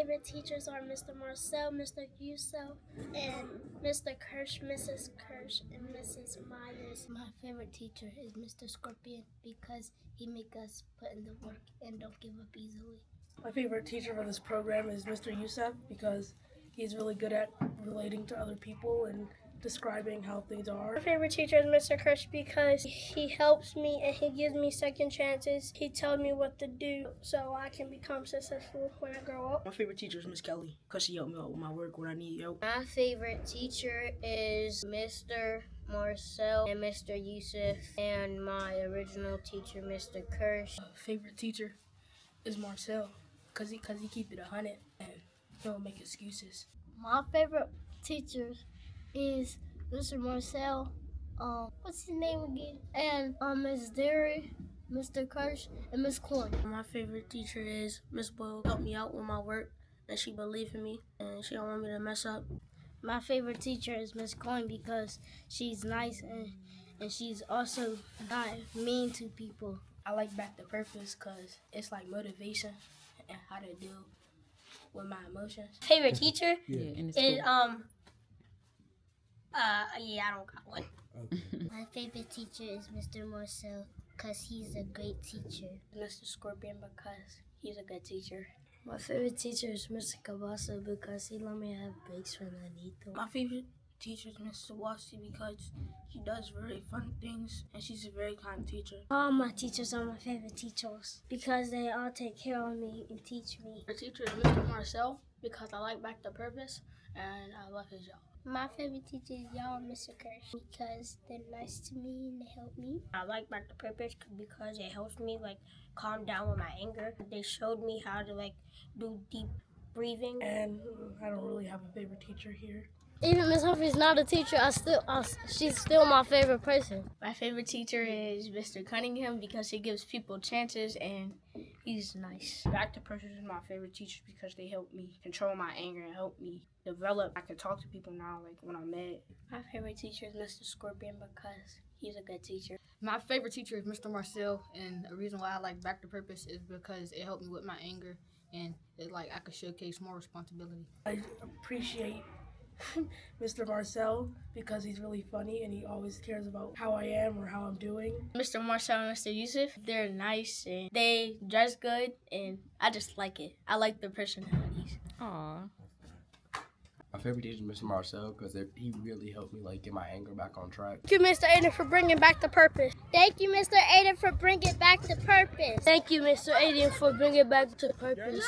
favorite teachers are Mr. Marcel, Mr. Yusuf, and Mr. Kirsch, Mrs. Kirsch, and Mrs. Myers. My favorite teacher is Mr. Scorpion because he makes us put in the work and don't give up easily. My favorite teacher for this program is Mr. Yusuf because he's really good at relating to other people and describing how things are. My favorite teacher is Mr. Kirsch because he helps me and he gives me second chances. He tells me what to do so I can become successful when I grow up. My favorite teacher is Miss Kelly because she helped me out with my work when I need help. My favorite teacher is Mr. Marcel and Mr. Yusuf, and my original teacher, Mr. Kirsch. Favorite teacher is Marcel because he keep it 100 and he don't make excuses. My favorite teacher is Mr. Marcel, what's his name again? And Miss Derry, Mr. Kirsch, and Miss Coyne. My favorite teacher is Miss Boyle. Helped me out with my work and she believed in me and she don't want me to mess up. My favorite teacher is Miss Coyne because she's nice and she's also not mean to people. I like Back to Purpose because it's like motivation and how to deal with my emotions. Favorite teacher is I don't got one. My favorite teacher is Mr. Marcel because he's a great teacher. Mr. Scorpion because he's a good teacher. My favorite teacher is Mr. Cabasa because he let me have breaks when I need them. My favorite teacher is Mr. Wasi because she does very fun things and she's a very kind teacher. All my teachers are my favorite teachers because they all take care of me and teach me. The teacher is Mr. Marcel because I like Back to Purpose and I love his job. My favorite teacher is y'all, Mr. Kirsch, because they're nice to me and they help me. I like Back to Purpose because it helps me calm down with my anger. They showed me how to do deep breathing. And I don't really have a favorite teacher here. Even Miss Humphrey's not a teacher, she's still my favorite person. My favorite teacher is Mr. Cunningham because he gives people chances and he's nice. Back to Purpose is my favorite teacher because they help me control my anger and help me develop. I can talk to people now when I'm mad. My favorite teacher is Mr. Scorpion because he's a good teacher. My favorite teacher is Mr. Marcel, and the reason why I like Back to Purpose is because it helped me with my anger and I could showcase more responsibility. I appreciate Mr. Marcel because he's really funny and he always cares about how I am or how I'm doing. Mr. Marcel and Mr. Yusuf, they're nice and they dress good and I just like it. I like their personalities. Aww. My favorite teacher is Mr. Marcel because he really helped me get my anger back on track. Thank you, Mr. Aiden, for bringing back the purpose. Thank you, Mr. Aiden, for bringing back the purpose. Thank you, Mr. Aiden, for bringing back the purpose.